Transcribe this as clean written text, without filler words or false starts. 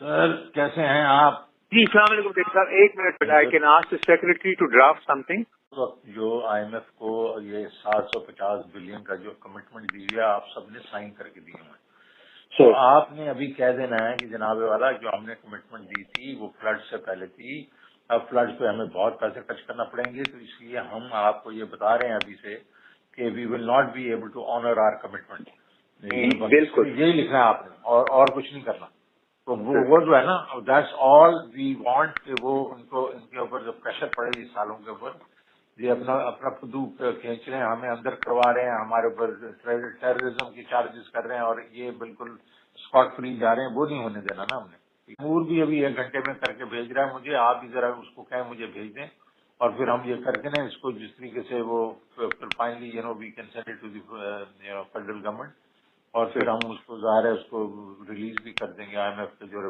سر کیسے ہیں آپ؟ جی السلام علیکم ڈاکٹر صاحب، ایک minute I can ask the secretary to draft something. جو آئی ایم ایف کو یہ 750 بلین کا جو کمٹمنٹ دی ہے آپ سب نے سائن کر کے دیے ہیں. تو آپ نے ابھی کہہ دینا ہے کہ جناب والا جو ہم نے کمٹمنٹ دی تھی وہ فلڈ سے پہلے تھی، اب فلڈ پہ ہمیں بہت پیسے خرچ کرنا پڑیں گے، تو اس لیے ہم آپ کو یہ بتا رہے ہیں ابھی سے کہ we will not be able to honour our commitment. بالکل یہی لکھنا ہے آپ نے اور کچھ نہیں کرنا. تو وہ جو ہے نا دیٹس آل وی وانٹ کہ وہ ان کے اوپر جو پریشر پڑے اس سالوں کے اوپر، یہ اپنا پدو کھینچ رہے ہیں، ہمیں اندر کروا رہے ہیں، ہمارے اوپر ٹیررزم کی چارجز کر رہے ہیں اور یہ بالکل اسکاٹ فری جا رہے ہیں. وہ نہیں ہونے دینا نا ہم نے. امور بھی ابھی 1 گھنٹے میں کر کے بھیج رہا ہے مجھے، آپ بھی ذرا اس کو کہیں مجھے بھیج دیں اور پھر ہم یہ کر کے نا اس کو جس طریقے سے وہ finally we can send it to the federal government اور پھر ہم اس کو ظاہر ہے اس کو ریلیز بھی کر دیں گے آئی ایم ایف کے جو